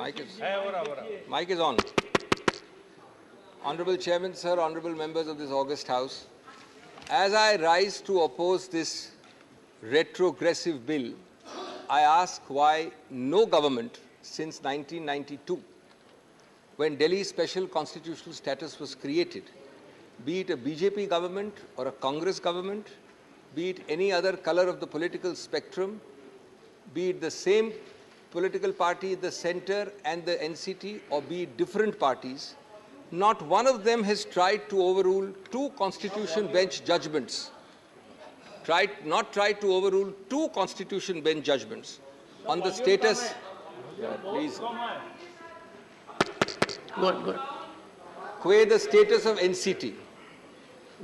Mic is on. Honorable Chairman, sir, honorable members of this august House, as I rise to oppose this retrogressive bill, I ask why no government since 1992, when Delhi's special constitutional status was created, be it a BJP government or a Congress government, be it any other color of the political spectrum, be it the same political party at the center and the NCT, or be it different parties, not one of them has tried to overrule two constitution bench judgments. Not tried to overrule two constitution bench judgments on the status. Please. Good. The status of NCT.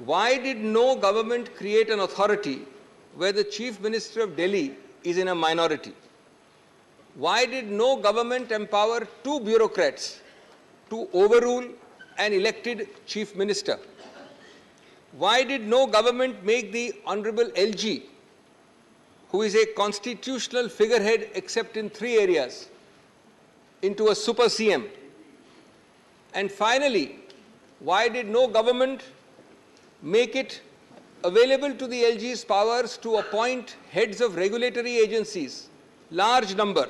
Why did no government create an authority where the Chief Minister of Delhi is in a minority? Why did no government empower two bureaucrats to overrule an elected Chief Minister? Why did no government make the Honorable LG, who is a constitutional figurehead except in three areas, into a super CM? And finally, why did no government make it available to the LG's powers to appoint heads of regulatory agencies, large number,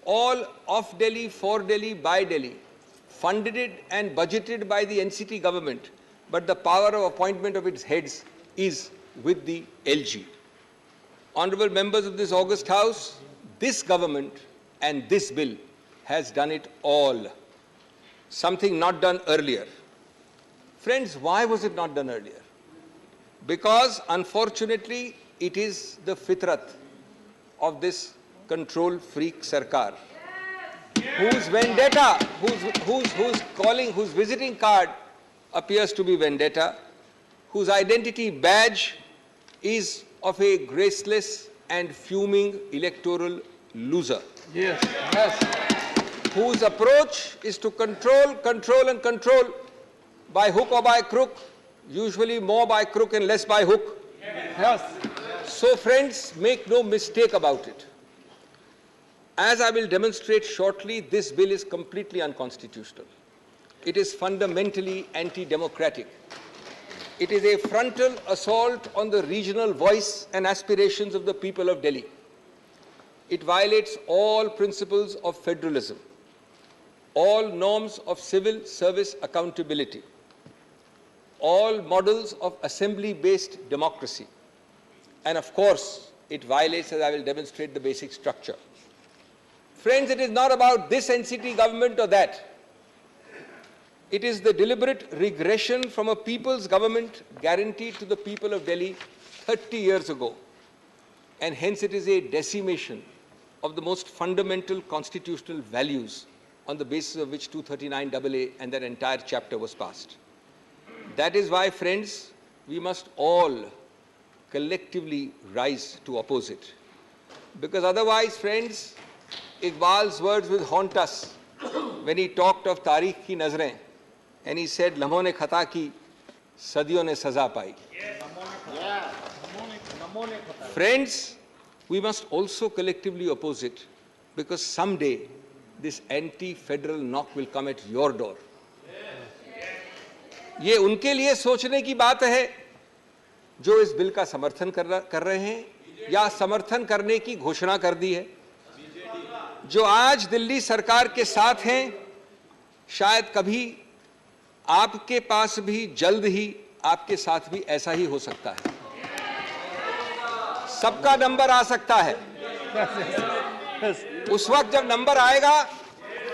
all of Delhi, for Delhi, by Delhi, funded and budgeted by the NCT government, but the power of appointment of its heads is with the LG. Honorable members of this august House, this government and this bill has done it all. Something not done earlier. Friends, why was it not done earlier? Because, unfortunately, it is the fitrat of this control freak sarkar, whose vendetta, whose visiting card appears to be vendetta, whose identity badge is of a graceless and fuming electoral loser. Yes. Whose approach is to control by hook or by crook, usually more by crook and less by hook. Yes. So friends, make no mistake about it. As I will demonstrate shortly, this bill is completely unconstitutional. It is fundamentally anti-democratic. It is a frontal assault on the regional voice and aspirations of the people of Delhi. It violates all principles of federalism, all norms of civil service accountability, all models of assembly-based democracy, and of course, it violates, as I will demonstrate, the basic structure. Friends, it is not about this NCT government or that. It is the deliberate regression from a people's government guaranteed to the people of Delhi 30 years ago. And hence it is a decimation of the most fundamental constitutional values on the basis of which 239AA and that entire chapter was passed. That is why, friends, we must all collectively rise to oppose it. Because otherwise, friends, Iqbal's words will haunt us when he talked of Tariq ki nazrein, and he said, "Lamhon ne khata ki, sadiyon ne saza pai." Friends, we must also collectively oppose it, because someday this anti-federal knock will come at your door. ये उनके लिए सोचने की बात है जो इस bill का समर्थन कर रहे हैं या समर्थन करने की घोषणा कर दी है, जो आज दिल्ली सरकार के साथ हैं, शायद कभी आपके पास भी जल्द ही आपके साथ भी ऐसा ही हो सकता है। सबका नंबर आ सकता है। उस वक्त जब नंबर आएगा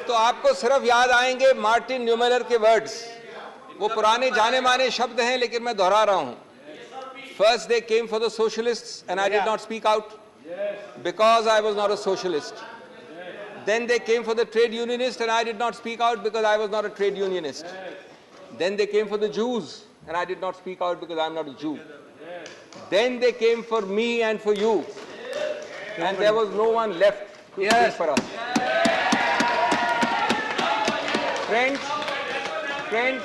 तो आपको सिर्फ याद आएंगे मार्टिन न्यूमेलर के वर्ड्स। वो पुराने जाने माने शब्द हैं, लेकिन मैं दोहरा रहा हूं। First they came for the socialists and I did not speak out because I was not a socialist. Then they came for the trade unionists and I did not speak out because I was not a trade unionist. Then they came for the Jews and I did not speak out because I am not a Jew. Then they came for me and for you, and there was no one left to speak for us. Friends,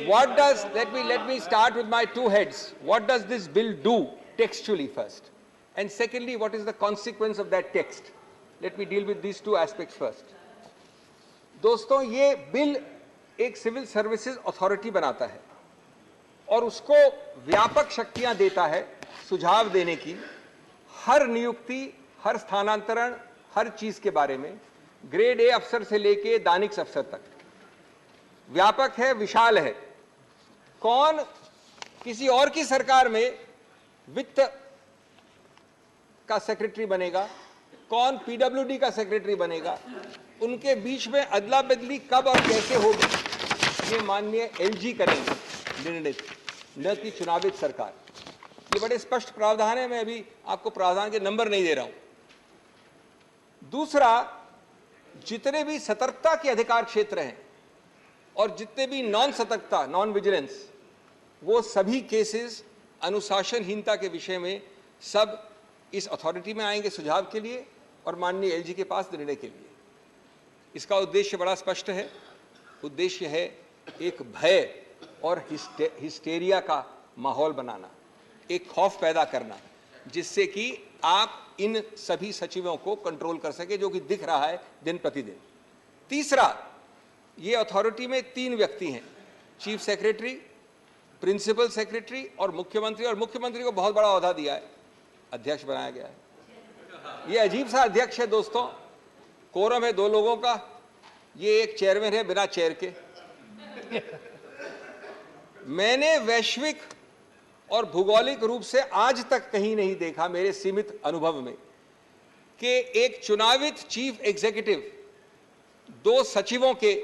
what does, let me start with my two heads. What does this bill do textually first? And secondly, what is the consequence of that text? Let me deal with these two aspects first. दोस्तों, ये bill एक civil services authority बनाता है और उसको व्यापक शक्तियां देता है सुझाव देने की, हर नियुक्ति, हर स्थानांतरण, हर चीज के बारे में, ग्रेड ए अफसर से लेके दानिश अफसर तक। व्यापक है, विशाल है। कौन किसी और की सरकार में वित्त का सेक्रेटरी बनेगा, कौन पीडब्ल्यूडी का सेक्रेटरी बनेगा, उनके बीच में अदला बदली कब और कैसे होगी, ये माननीय एलजी करेंगे निर्णय, न कि चुनावित सरकार। ये बड़े स्पष्ट प्रावधान है, मैं अभी आपको प्रावधान के नंबर नहीं दे रहा हूं। दूसरा, जितने भी सतर्कता के अधिकार क्षेत्र हैं और जितने भी नॉन सतर्कता, नॉन विजिलेंस, वो सभी केसेस अनुशासनहीनता के विषय में सब इस अथॉरिटी में आएंगे सुझाव के लिए और माननीय एलजी के पास निर्णय के लिए। इसका उद्देश्य बड़ा स्पष्ट है। उद्देश्य है एक भय और हिस्टेरिया का माहौल बनाना, एक खौफ पैदा करना, जिससे कि आप इन सभी सचिवों को कंट्रोल कर सके, जो कि दिख रहा है दिन प्रतिदिन। तीसरा, ये अथॉरिटी में 3 व्यक्ति हैं, चीफ सेक्रेटरी, प्रिंसिपल सेक्रेटरी और मुख्यमंत्री। और मुख्यमंत्री को बहुत बड़ा ओहदा दिया है, अध्यक्ष बनाया गया है। ये अजीब सा अध्यक्ष है दोस्तों। कोरम है 2 लोगों का, ये एक चेयरमैन है बिना चेयर के। मैंने वैश्विक और भौगोलिक रूप से आज तक कहीं नहीं देखा मेरे सीमित अनुभव में कि एक चुनावित चीफ एग्जीक्यूटिव 2 सचिवों के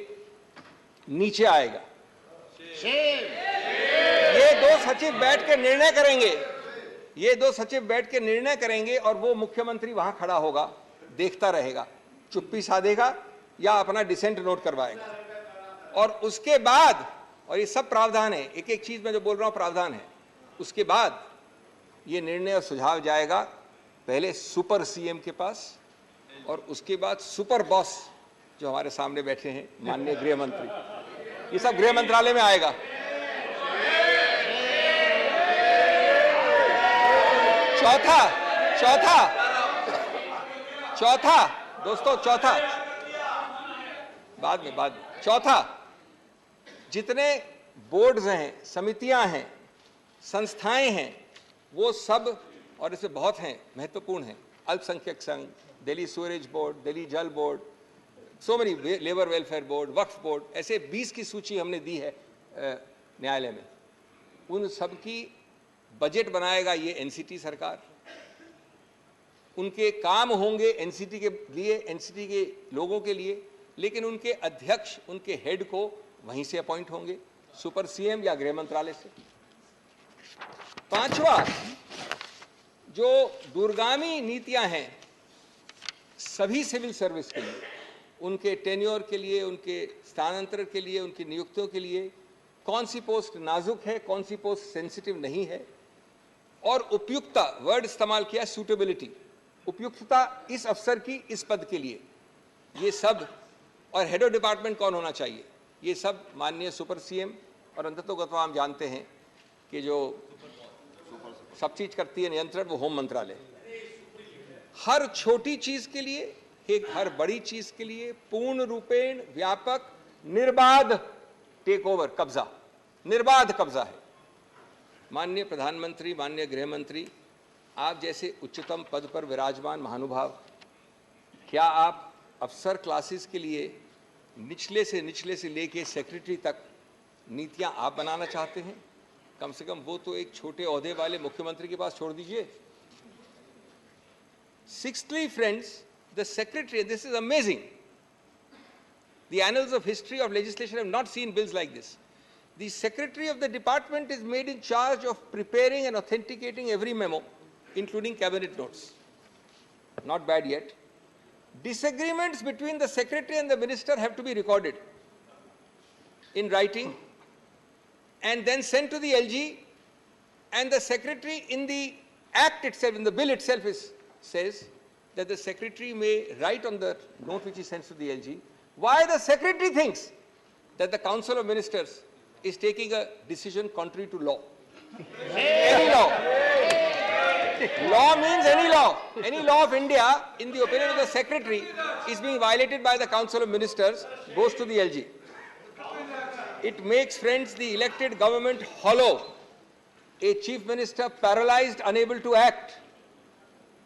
नीचे आएगा। ये 2 सचिव बैठ के निर्णय करेंगे, ये 2 सचिव बैठ के निर्णय करेंगे और वो मुख्यमंत्री वहां खड़ा होगा, देखता रहेगा, चुप्पी साधेगा या अपना डिसेंट नोट करवाएगा। और उसके बाद, और ये सब प्रावधान है, एक एक चीज में जो बोल रहा हूं प्रावधान है, उसके बाद ये निर्णय और सुझाव जाएगा पहले सुपर सीएम के पास और उसके बाद सुपर बॉस जो हमारे सामने बैठे हैं माननीय गृह मंत्री, ये सब गृह मंत्रालय में आएगा। चौथा दोस्तों, बाद में चौथा, जितने बोर्ड्स हैं, समितियां हैं, संस्थाएं हैं, वो सब, और इसमें बहुत हैं, महत्वपूर्ण हैं, अल्पसंख्यक संघ, Delhi सूरेज board, Delhi Jal board, so many, labour welfare board, Waqf board, ऐसे 20 की सूची हमने दी है न्यायालय में। उन सब की बजट बनाएगा ये एनसीटी सरकार। उनके काम होंगे एनसीटी के लिए, एनसीटी के लोगों के लिए, लेकिन उनके अध्यक्ष, उनके हेड को वहीं से अपॉइंट होंगे, सुपर सीएम या गृह मंत्रालय से। 5वां, जो दूरगामी नीतियां हैं सभी सिविल सर्विस के लिए, उनके टेन्योर के लिए, उनके स्थानांतरण के लिए, उनकी नियुक्तियों के लिए, कौन सी पोस्ट नाजुक है, कौन सी पोस्ट सेंसिटिव नहीं है, और उपयुक्तता, वर्ड इस्तेमाल किया सूटेबिलिटी, उपयुक्तता इस अफसर की इस पद के लिए, ये सब, और हेड ऑफ डिपार्टमेंट कौन होना चाहिए, ये सब माननीय सुपर सीएम, और अंततोगत्वा हम जानते हैं कि जो सब चीज करती है नियंत्रण, वो होम मंत्रालय। हर छोटी चीज के लिए, एक हर बड़ी चीज के लिए पूर्ण रूपेण व्यापक निर्बाध टेक ओवर, कब्जा, निर्बाध कब्जा है। माननीय प्रधानमंत्री, माननीय गृह मंत्री, आप जैसे उच्चतम पद पर विराजमान महानुभाव, क्या आप अफसर क्लासेस के लिए निचले से लेके सेक्रेटरी तक नीतियां आप बनाना चाहते हैं? कम से कम वो तो एक छोटे ओहदे वाले मुख्यमंत्री के पास छोड़ दीजिए। Sixthly, friends, the secretary, this is amazing. The annals of history of legislation have not seen bills like this. The secretary of the department is made in charge of preparing and authenticating every memo, including cabinet notes. Not bad yet. Disagreements between the secretary and the minister have to be recorded in writing and then sent to the LG, and the secretary in the act itself, in the bill itself, says that the secretary may write on the note which he sends to the LG why the secretary thinks that the Council of Ministers is taking a decision contrary to law. Any law. Law means any law. Any law of India, in the opinion of the Secretary, is being violated by the Council of Ministers, goes to the LG. It makes, friends, the elected government hollow. A chief minister paralyzed, unable to act.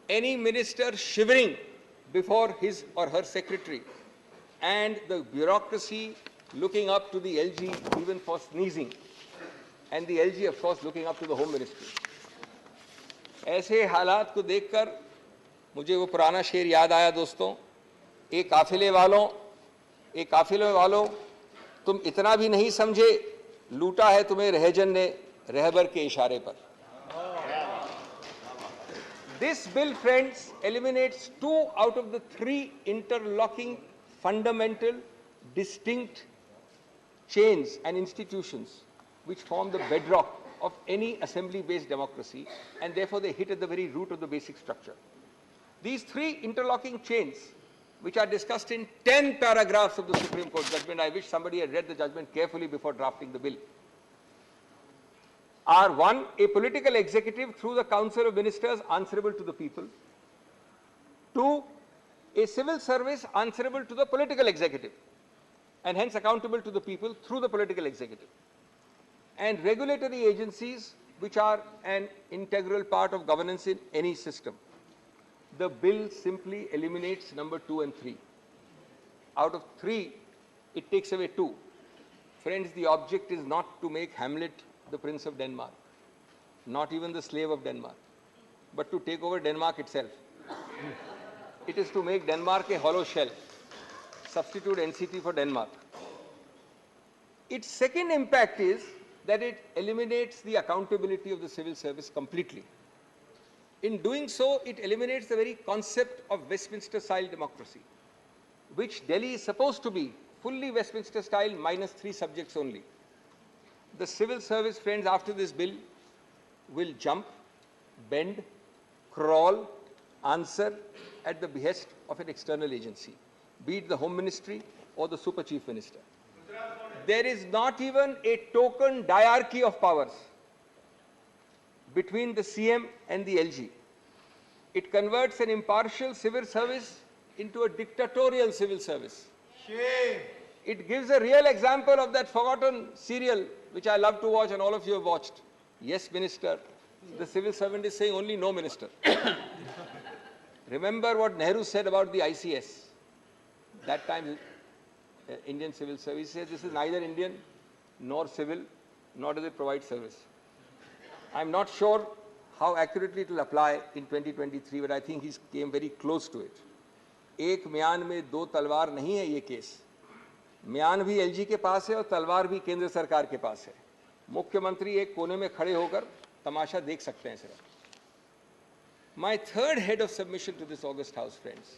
Any minister shivering before his or her secretary. And the bureaucracy looking up to the LG even for sneezing. And the LG, of course, looking up to the Home Ministry. ऐसे हालात को देखकर मुझे वो पुराना शेर याद आया दोस्तों, एक काफिले वालों तुम इतना भी नहीं समझे, लूटा है तुम्हें रहजन ने रहबर के इशारे पर. This bill, friends, eliminates 2 out of the 3 interlocking, fundamental, distinct chains and institutions which form the bedrock of any assembly-based democracy, and therefore they hit at the very root of the basic structure. These 3 interlocking chains, which are discussed in 10 paragraphs of the Supreme Court judgment, I wish somebody had read the judgment carefully before drafting the bill, are: 1, a political executive through the Council of Ministers answerable to the people; 2, a civil service answerable to the political executive, and hence accountable to the people through the political executive; and regulatory agencies which are an integral part of governance in any system. The bill simply eliminates number 2 and 3. Out of 3, it takes away 2. Friends, the object is not to make Hamlet the Prince of Denmark, not even the slave of Denmark, but to take over Denmark itself. It is to make Denmark a hollow shell, substitute NCT for Denmark. Its second impact is that it eliminates the accountability of the civil service completely. In doing so, it eliminates the very concept of Westminster-style democracy, which Delhi is supposed to be fully Westminster-style minus 3 subjects only. The civil service, friends, after this bill, will jump, bend, crawl, answer at the behest of an external agency, be it the Home Ministry or the Super Chief Minister. There is not even a token diarchy of powers between the CM and the LG. It converts an impartial civil service into a dictatorial civil service. Shame. It gives a real example of that forgotten serial which I love to watch and all of you have watched. Yes, Minister. The civil servant is saying only no, Minister. Remember what Nehru said about the ICS. That time, Indian Civil Service says this is neither Indian nor civil, nor does it provide service. I'm not sure how accurately it will apply in 2023, but I think he came very close to it. एक म्यान में 2 तलवार नहीं है ये case. म्यान भी LG के पास है और तलवार भी केंद्र सरकार के पास है. मुख्यमंत्री एक कोने में खड़े होकर तमाशा देख सकते हैं सिर्फ. My third head of submission to this august House, friends.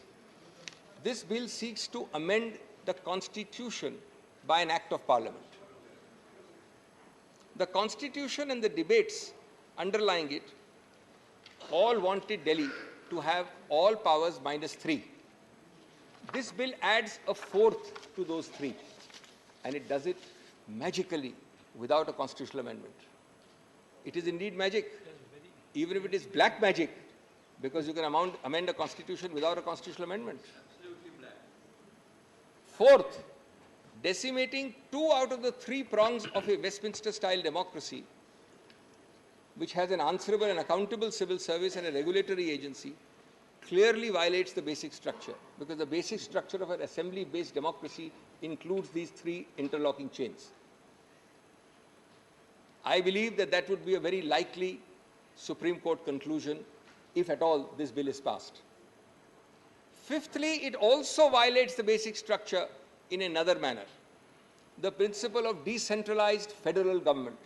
This bill seeks to amend the Constitution by an act of Parliament. The Constitution and the debates underlying it all wanted Delhi to have all powers minus 3. This bill adds a 4th to those 3, and it does it magically without a constitutional amendment. It is indeed magic, even if it is black magic, because you can amend a constitution without a constitutional amendment. Fourth, decimating 2 out of the 3 prongs of a Westminster-style democracy, which has an answerable and accountable civil service and a regulatory agency, clearly violates the basic structure, because the basic structure of an assembly-based democracy includes these 3 interlocking chains. I believe that that would be a very likely Supreme Court conclusion if at all this bill is passed. Fifthly, it also violates the basic structure in another manner. The principle of decentralized federal government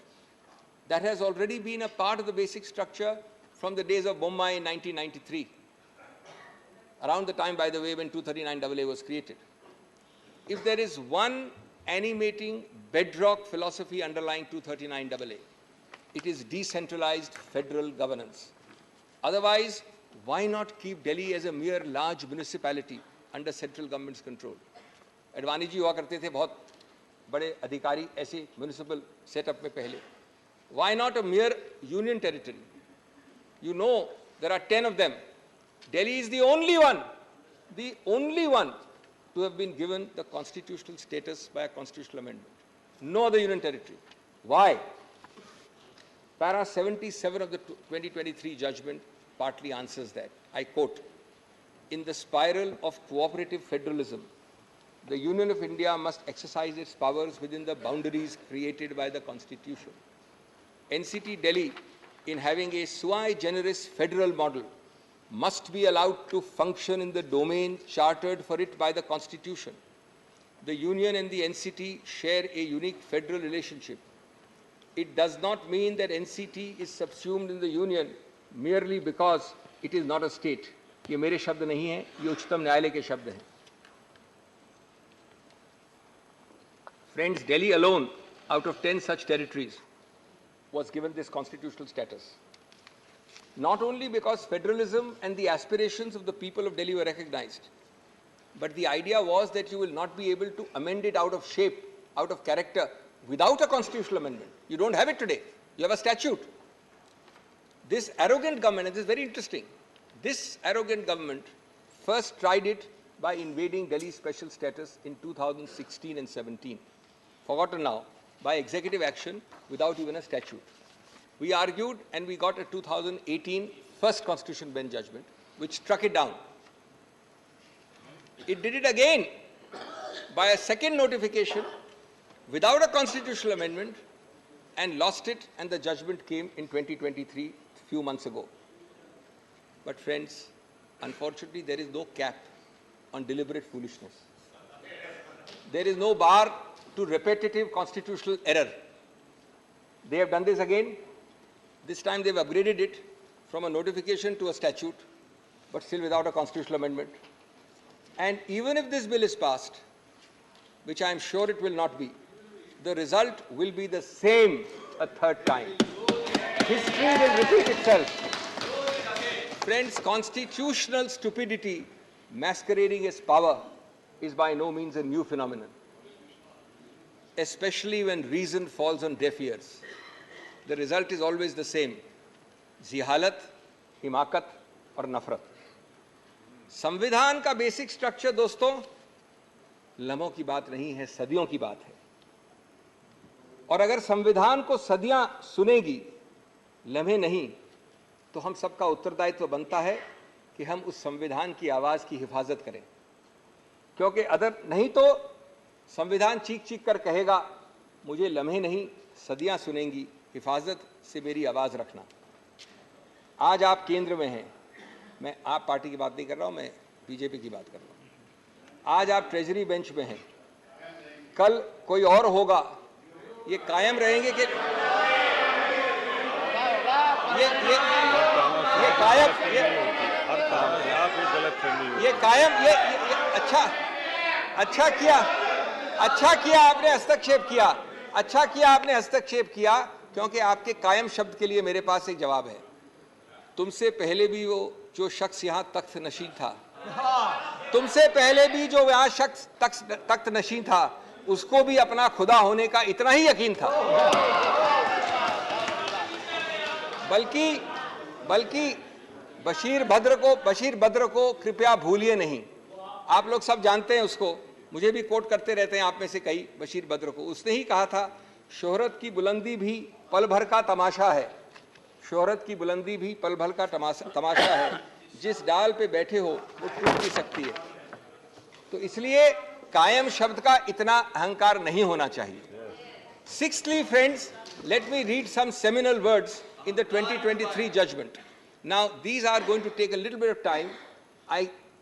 that has already been a part of the basic structure from the days of Bombay in 1993, around the time, by the way, when 239AA was created. If there is one animating bedrock philosophy underlying 239AA, it is decentralized federal governance. Otherwise, why not keep Delhi as a mere large municipality under central government's control? Advani ji हुआ करते थे बहुत बड़े अधिकारी ऐसे municipal setup में पहले. Why not a mere union territory? You know There are 10 of them. Delhi is the only one to have been given the constitutional status by a constitutional amendment. No other union territory. Why? Para 77 of the 2023 judgment partly answers that. I quote, "In the spiral of cooperative federalism, the Union of India must exercise its powers within the boundaries created by the Constitution. NCT Delhi, in having a sui generis federal model, must be allowed to function in the domain chartered for it by the Constitution. The Union and the NCT share a unique federal relationship. It does not mean that NCT is subsumed in the Union merely because it is not a state." ये मेरे शब्द नहीं हैं, ये उच्चतम न्यायालय के शब्द हैं. Friends, Delhi alone, out of 10 such territories, was given this constitutional status. Not only because federalism and the aspirations of the people of Delhi were recognized, but the idea was that you will not be able to amend it out of shape, out of character, without a constitutional amendment. You don't have it today. You have a statute. This arrogant government, and this is very interesting, this arrogant government first tried it by invading Delhi's special status in 2016 and 17. Forgotten now, by executive action without even a statute. We argued and we got a 2018 first Constitution Bench judgment, which struck it down. It did it again by a second notification without a constitutional amendment and lost it, and the judgment came in 2023, a few months ago. But friends, unfortunately, there is no cap on deliberate foolishness. There is no bar to repetitive constitutional error. They have done this again. This time they've upgraded it from a notification to a statute, but still without a constitutional amendment. And even if this bill is passed, which I am sure it will not be, the result will be the same a third time. History will repeat itself. Friends, constitutional stupidity masquerading as power is by no means a new phenomenon, especially when reason falls on deaf ears. The result is always the same: जिहालत, हिमाकत और नफरत. संविधान का basic structure दोस्तों लम्हों की बात नहीं है, सदियों की बात है. और अगर संविधान को सदियां सुनेगी, लम्हे नहीं, तो हम सबका उत्तरदायित्व बनता है कि हम उस संविधान की आवाज की हिफाजत करें. क्योंकि अदर नहीं तो संविधान चीख चीख कर कहेगा, मुझे लम्हे नहीं, सदियां सुनेंगी, हिफाजत से मेरी आवाज रखना. आज आप केंद्र में हैं, मैं आप पार्टी की बात नहीं कर रहा हूं, मैं बीजेपी की बात कर रहा हूं. आज आप ट्रेजरी बेंच में हैं, कल कोई और होगा. ये कायम रहेंगे कि अच्छा किया आपने हस्तक्षेप किया, क्योंकि आपके कायम शब्द के लिए मेरे पास एक जवाब है. तुमसे पहले भी वो जो शख्स यहाँ तख्त नशीन था, तुमसे पहले भी जो यहाँ शख्स तख्त नशीन था, उसको भी अपना खुदा होने का इतना ही यकीन था. बल्कि बशीर बद्र को कृपया भूलिए नहीं. आप लोग सब जानते हैं उसको, मुझे भी कोट करते रहते हैं आप में से कई. बशीर बद्र को उसने ही कहा था, शोहरत की बुलंदी भी पल भर का तमाशा है. शोहरत की बुलंदी भी पल भर का तमाशा है. जिस डाल पे बैठे हो वो टूट भी सकती है. तो इसलिए कायम शब्द का इतना अहंकार नहीं होना चाहिए. Sixthly, friends, let me read some seminal words in the 2023 judgment. Now, these are going to take a little bit of time.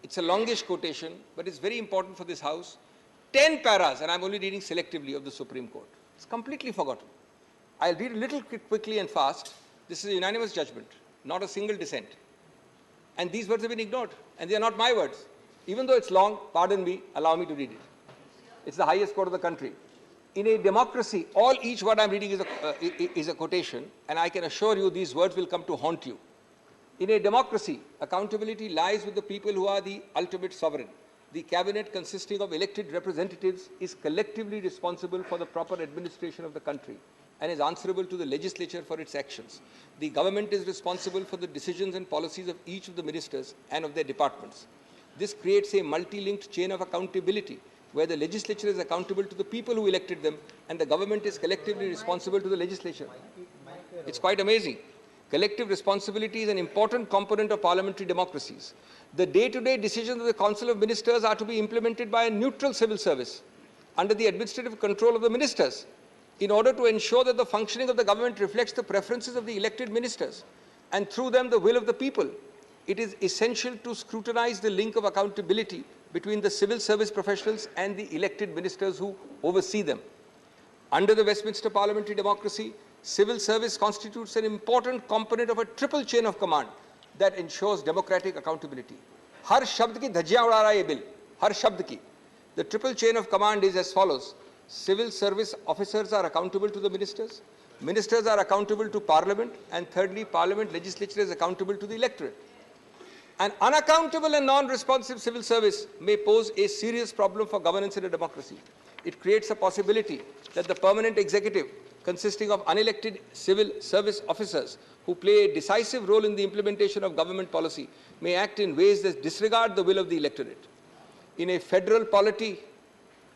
It's a longish quotation, but it's very important for this House. 10 paras, and I'm only reading selectively, of the Supreme Court. It's completely forgotten. I'll read a little quickly and fast. This is a unanimous judgment, not a single dissent. And these words have been ignored, and they are not my words. Even though it's long, pardon me, allow me to read it. It's the highest court of the country. In a democracy, each word I'm reading is a quotation, and I can assure you these words will come to haunt you. In a democracy, accountability lies with the people who are the ultimate sovereign. The cabinet, consisting of elected representatives, is collectively responsible for the proper administration of the country. and is answerable to the legislature for its actions. The government is responsible for the decisions and policies of each of the ministers and of their departments. This creates a multi-linked chain of accountability where the legislature is accountable to the people who elected them and the government is collectively responsible to the legislature. It's quite amazing. Collective responsibility is an important component of parliamentary democracies. The day-to-day decisions of the Council of Ministers are to be implemented by a neutral civil service under the administrative control of the ministers in order to ensure that the functioning of the government reflects the preferences of the elected ministers and through them the will of the people. It is essential to scrutinize the link of accountability between the civil service professionals and the elected ministers who oversee them. Under the Westminster parliamentary democracy, civil service constitutes an important component of a triple chain of command that ensures democratic accountability. हर शब्द की धज्जियां उड़ा रहा है ये bill, हर शब्द की. The triple chain of command is as follows. Civil service officers are accountable to the ministers, ministers are accountable to parliament, and thirdly, parliament legislature is accountable to the electorate. An unaccountable and non-responsive civil service may pose a serious problem for governance in a democracy. It creates a possibility that the permanent executive, consisting of unelected civil service officers who play a decisive role in the implementation of government policy, may act in ways that disregard the will of the electorate. In a federal polity,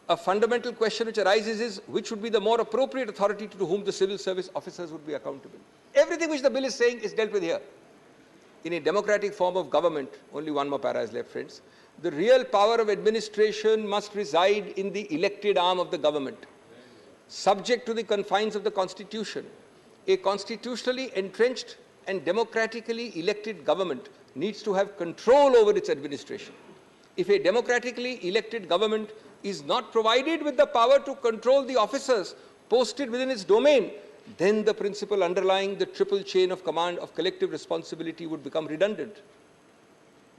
a fundamental question which arises is which would be the more appropriate authority to whom the civil service officers would be accountable. Everything which the bill is saying is dealt with here. In a democratic form of government, only one more para is left, friends, the real power of administration must reside in the elected arm of the government. Subject to the confines of the Constitution, a constitutionally entrenched and democratically elected government needs to have control over its administration. If a democratically elected government is not provided with the power to control the officers posted within its domain, then the principle underlying the triple chain of command of collective responsibility would become redundant.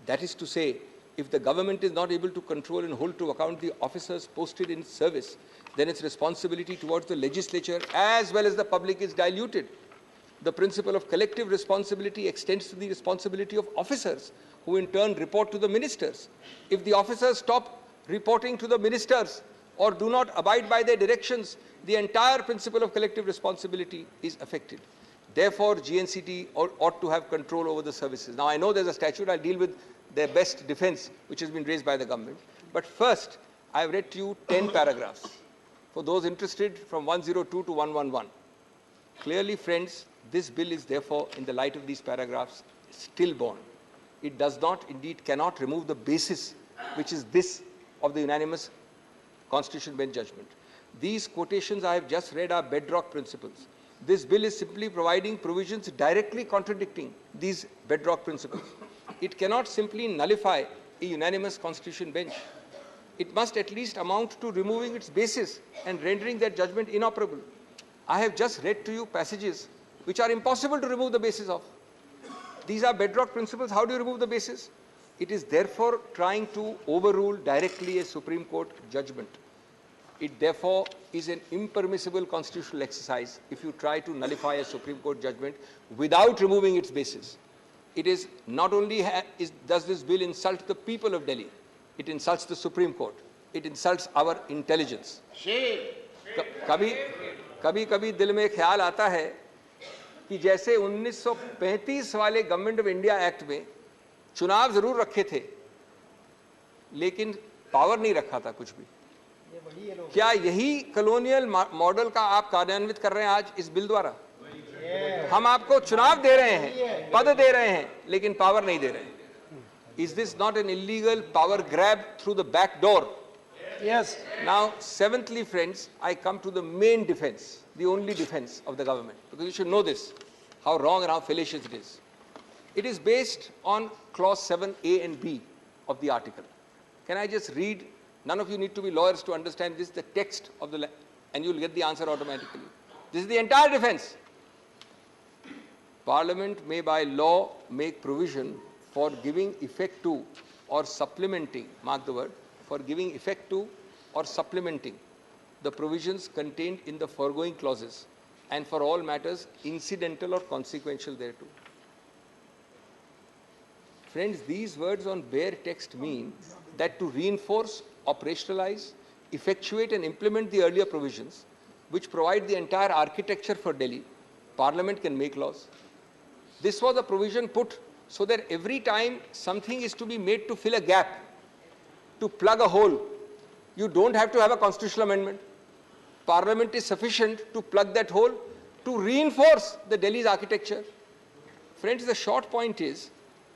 That is to say, if the government is not able to control and hold to account the officers posted in its service, then its responsibility towards the legislature as well as the public is diluted. The principle of collective responsibility extends to the responsibility of officers, who in turn report to the ministers. If the officers stop reporting to the ministers or do not abide by their directions, the entire principle of collective responsibility is affected. Therefore, GNCT ought to have control over the services. Now, I know there's a statute. I'll deal with their best defense, which has been raised by the government. But first, I've read to you 10 paragraphs. For those interested, from 102 to 111. Clearly, friends, this bill is therefore, in the light of these paragraphs, stillborn. It does not, indeed cannot remove the basis, which is this of the unanimous Constitution Bench judgment. These quotations I have just read are bedrock principles. This bill is simply providing provisions directly contradicting these bedrock principles. It cannot simply nullify a unanimous Constitution Bench. It must at least amount to removing its basis and rendering that judgment inoperable. I have just read to you passages which are impossible to remove the basis of. These are bedrock principles. How do you remove the basis? It is therefore trying to overrule directly a Supreme Court judgment. It therefore is an impermissible constitutional exercise if you try to nullify a Supreme Court judgment without removing its basis. It is not only does this bill insult the people of Delhi, it insults the Supreme Court. It insults our intelligence. कभी दिल में ख्याल आता है कि जैसे 1935 वाले government of India act में चुनाव जरूर रखे थे, लेकिन पावर नहीं रखा था कुछ भी. क्या यही कॉलोनियल मॉडल का आप कार्यान्वित कर रहे हैं आज इस बिल द्वारा? हम आपको चुनाव दे रहे हैं, पद दे रहे हैं, लेकिन पावर नहीं दे रहे हैं. Is this not an illegal power grab through the back door? Yes. Now, seventhly, friends, I come to the main defense, the only defense of the government, because you should know this, how wrong and how fallacious it is. It is based on clause 7A and B of the article. Can I just read? None of you need to be lawyers to understand this, the text of the, and you'll get the answer automatically. This is the entire defense. Parliament may by law make provision for giving effect to or supplementing, mark the word, for giving effect to or supplementing the provisions contained in the foregoing clauses and for all matters incidental or consequential thereto. Friends, these words on bare text mean that to reinforce, operationalize, effectuate and implement the earlier provisions, which provide the entire architecture for Delhi, Parliament can make laws. This was a provision put so that every time something is to be made to fill a gap, to plug a hole, you don't have to have a constitutional amendment. Parliament is sufficient to plug that hole, to reinforce the Delhi's architecture. Friends, the short point is,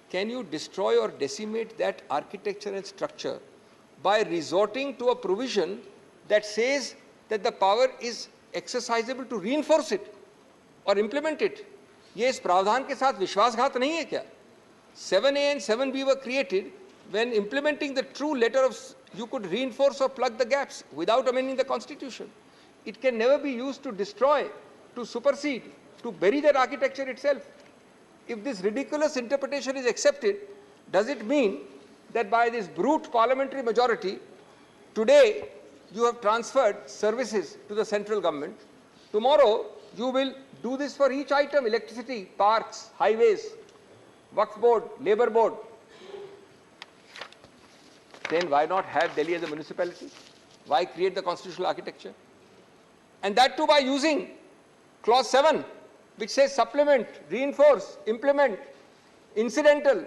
can you destroy or decimate that architecture and structure by resorting to a provision that says that the power is exercisable to reinforce it or implement it? ये इस प्रावधान के साथ विश्वासघात नहीं है क्या? 7A and 7B were created when implementing the true letter of you could reinforce or plug the gaps without amending the constitution. It can never be used to destroy, to supersede, to bury that architecture itself. If this ridiculous interpretation is accepted, does it mean that by this brute parliamentary majority, today you have transferred services to the central government, tomorrow you will do this for each item: electricity, parks, highways, Waqf board, labor board? Then why not have Delhi as a municipality? Why create the constitutional architecture? And that too by using clause 7, which says supplement, reinforce, implement, incidental.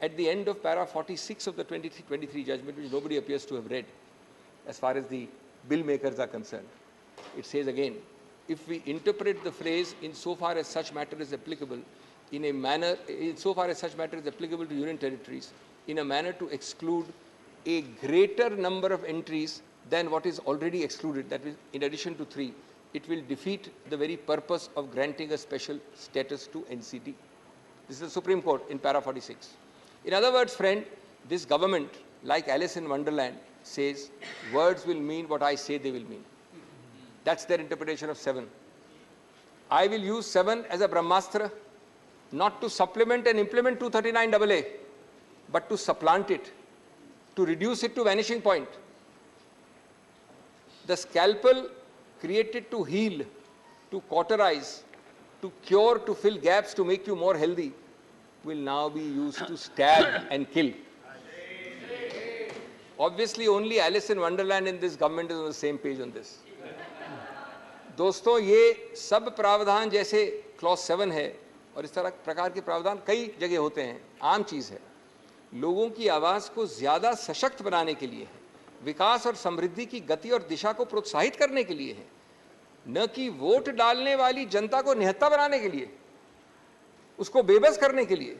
At the end of para 46 of the 23 judgment, which nobody appears to have read, as far as the bill makers are concerned, it says again, if we interpret the phrase insofar as such matter is applicable in a manner, insofar as such matter is applicable to union territories, in a manner to exclude a greater number of entries than what is already excluded, that is, in addition to 3, it will defeat the very purpose of granting a special status to NCT. This is the Supreme Court in para 46. In other words, friend, this government, like Alice in Wonderland, says words will mean what I say they will mean. That's their interpretation of 7. I will use 7 as a Brahmastra, not to supplement and implement 239AA, but to supplant it, to reduce it to vanishing point. The scalpel created to heal, to cauterize, to cure, to fill gaps, to make you more healthy, will now be used to stab and kill. Obviously, only Alice in Wonderland in this government is on the same page on this. दोस्तों, ये सब प्रावधान जैसे clause 7 है और इस तरह प्रकार के प्रावधान कई जगह होते हैं, आम चीज़ है, लोगों की आवाज़ को ज़्यादा सशक्त बनाने के लिए है, विकास और समृद्धि की गति और दिशा को प्रोत्साहित करने के लिए है, न कि वोट डालने वाली जनता को निहत्था बनाने के लिए, उसको बेबस करने के लिए।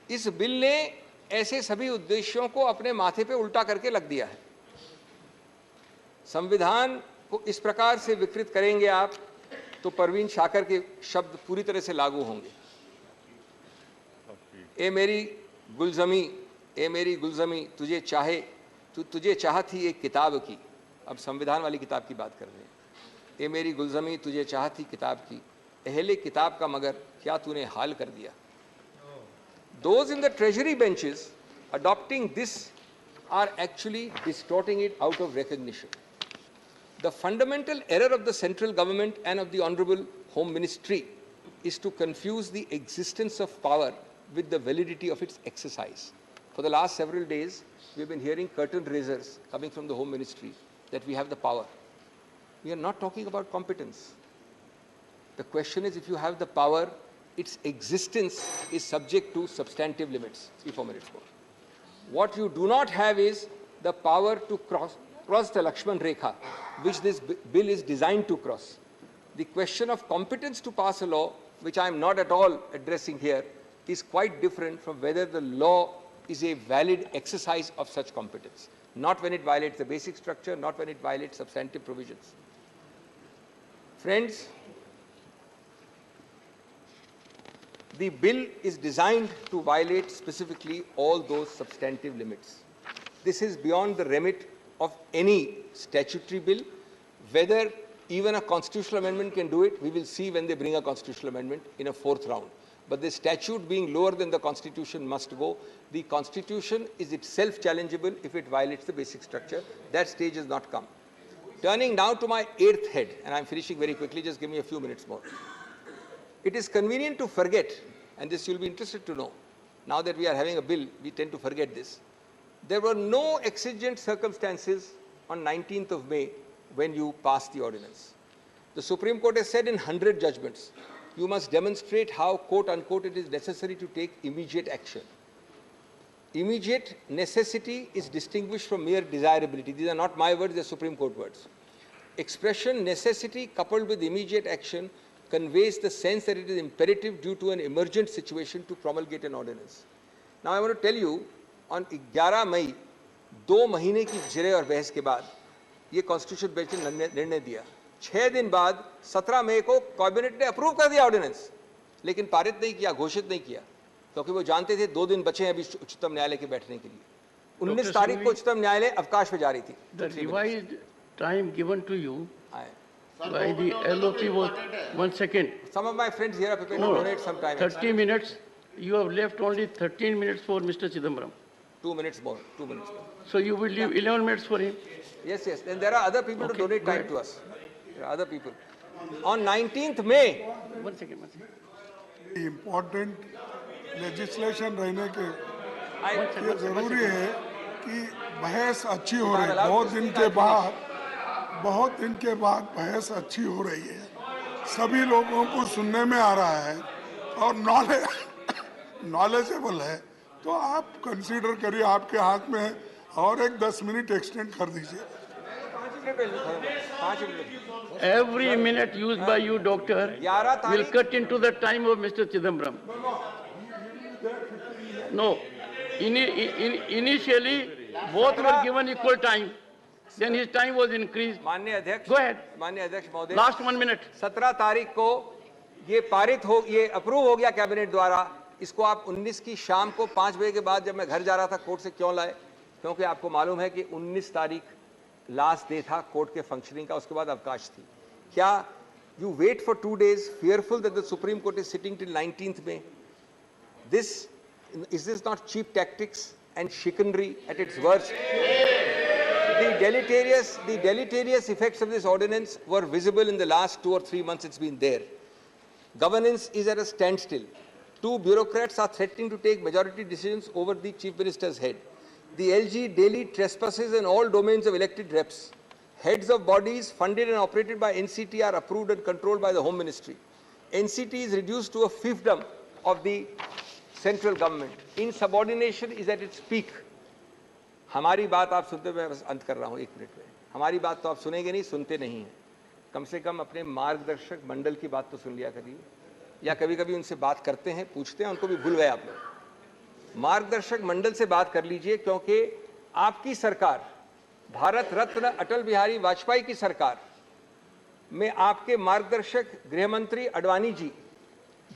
इस बिल ने ऐसे सभी उद्देश्यों को अपने माथे पे उल्टा करके लग दिया है। संविधान को इस प्रकार से विकृत करेंगे आप तो परवीन शाकर के शब्द पूरी तरह से लागू होंगे। ए मेरी गुलजमी तुझे चाह थी एक किताब की, अब संविधान वाली किताब की बात कर रहे हैं। ए मेरी गुलजमी तुझे चाह थी किताब की, अहले किताब का मगर क्या तूने हाल कर दिया। Those in the treasury benches adopting this are actually distorting it out of recognition. The fundamental error of the central government and of the Honorable Home Ministry is to confuse the existence of power with the validity of its exercise. For the last several days, we have been hearing curtain raisers coming from the Home Ministry that we have the power. We are not talking about competence. The question is, if you have the power, its existence is subject to substantive limits. 3-4 minutes more. What you do not have is the power to cross the Lakshman Rekha, which this bill is designed to cross. The question of competence to pass a law, which I am not at all addressing here, is quite different from whether the law is a valid exercise of such competence. Not when it violates the basic structure, not when it violates substantive provisions. Friends, the bill is designed to violate specifically all those substantive limits. This is beyond the remit of any statutory bill. Whether even a constitutional amendment can do it, we will see when they bring a constitutional amendment in a 4th round. But the statute being lower than the Constitution must go. The Constitution is itself challengeable if it violates the basic structure. That stage has not come. Turning now to my 8th head, and I'm finishing very quickly, just give me a few minutes more. It is convenient to forget, and this you'll be interested to know, now that we are having a bill, we tend to forget this. There were no exigent circumstances on 19th of May when you pass the ordinance. The Supreme Court has said in 100 judgments, you must demonstrate how, quote unquote, it is necessary to take immediate action. Immediate necessity is distinguished from mere desirability. These are not my words, they are Supreme Court words. Expression necessity coupled with immediate action conveys the sense that it is imperative due to an emergent situation to promulgate an ordinance. Now I want to tell you, on 11 May, 2 महीने की जिरे और बहस के बाद ये constitution bench ने निर्णय दिया। 6 दिन बाद 17 मई को कैबिनेट ने अप्रूव कर दिया ऑर्डिनेंस, लेकिन पारित नहीं किया, घोषित नहीं किया, क्योंकि वो जानते थे 2 दिन बचे हैं अभी उच्चतम न्यायालय के बैठने के लिए। 19 तारीख को उच्चतम न्यायालय अवकाश पे जा रही थी। The revised time given to you by the LOP was 1 second. Some of my friends here are prepared to donate some time. 30 minutes. You have left only 13 minutes for Mr. Chidambaram. 2 minutes more. 2 minutes more. So you will leave 11 minutes for him. Yes, yes. Then there are other people to donate time to us. There are other people. On 19th May. 1 second. 1 second. Important legislation रहने के ये जरूरी है कि बहस अच्छी हो रही है। बहुत दिन के बाद बहस अच्छी हो रही है, सभी लोगों को सुनने में आ रहा है और नॉलेजेबल है, तो आप कंसीडर करिए, आपके हाथ में है, और एक 10 मिनट एक्सटेंड कर दीजिए। Every minute used by you, doctor, will cut into the time of Mr. Chidambaram. No, initially both were given equal time. Then his time was increased. माननीय अध्यक्ष, Go ahead. माननीय अध्यक्ष महोदय, Last 1 minute. 17 तारीख को ये अप्रूव हो गया कैबिनेट द्वारा। इसको आप 19 की शाम को 5 बजे के बाद जब मैं घर जा रहा था कोर्ट से क्यों लाए? क्योंकि आपको मालूम है कि 19 तारीख लास्ट डे था कोर्ट के फंक्शनिंग का, उसके बाद अवकाश थी। क्या you wait for 2 days fearful that the Supreme Court is sitting till 19th May? Is this not cheap tactics and chicanery at its worst? The deleterious effects of this ordinance were visible in the last 2 or 3 months it's been there. Governance is at a standstill. 2 bureaucrats are threatening to take majority decisions over the Chief Minister's head. The LG daily trespasses in all domains of elected reps. Heads of bodies funded and operated by NCT are approved and controlled by the Home Ministry. NCT is reduced to a fiefdom of the central government. Insubordination is at its peak. हमारी बात आप सुनते, मैं बस अंत कर रहा हूँ 1 मिनट में। हमारी बात तो आप सुनेंगे नहीं, सुनते नहीं हैं। कम से कम अपने मार्गदर्शक मंडल की बात तो सुन लिया करिए, या कभी-कभी उनसे बात करते हैं, पूछते हैं, उनको भी भूल गए आप लोग। मार्गदर्शक मंडल से बात कर लीजिए, क्योंकि आपकी सरकार, भारत रत्न अटल बिहारी वाजपेयी की सरकार में आपके मार्गदर्शक गृह मंत्री अडवाणी जी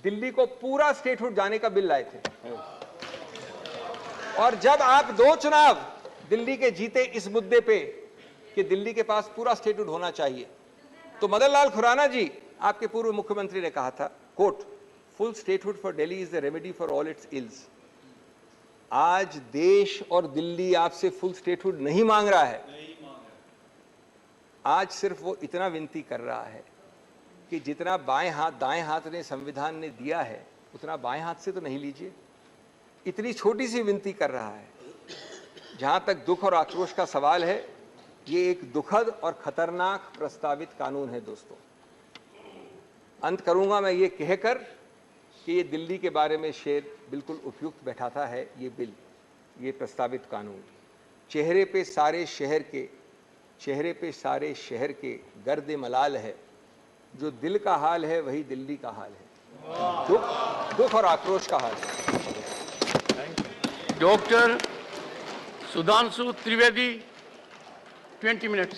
दिल्ली को पूरा स्टेटहुड जाने का बिल लाए थे, और जब आप 2 चुनाव दिल्ली के जीते इस मुद्दे पे कि दिल्ली के पास पूरा स्टेटहुड होना चाहिए, तो मदन लाल खुराना जी, आपके पूर्व मुख्यमंत्री ने कहा था, quote, full statehood for Delhi is the remedy for all its ills. आज देश और दिल्ली आपसे फुल स्टेटहुड नहीं मांग रहा है, आज सिर्फ वो इतना विनती कर रहा है कि जितना बाएं हाथ दाएं हाथ ने संविधान ने दिया है उतना बाएं हाथ से तो नहीं लीजिए। इतनी छोटी सी विनती कर रहा है। जहां तक दुख और आक्रोश का सवाल है, ये एक दुखद और खतरनाक प्रस्तावित कानून है दोस्तों। अंत करूंगा मैं ये कहकर कि ये दिल्ली के बारे में शेर बिल्कुल उपयुक्त बैठाता है ये बिल, ये प्रस्तावित कानून। चेहरे पे सारे शहर के गर्द मलाल है, जो दिल का हाल है वही दिल्ली का हाल है, दुख और आक्रोश का हाल है। Dr. Sudhanshu Trivedi, 20 minutes.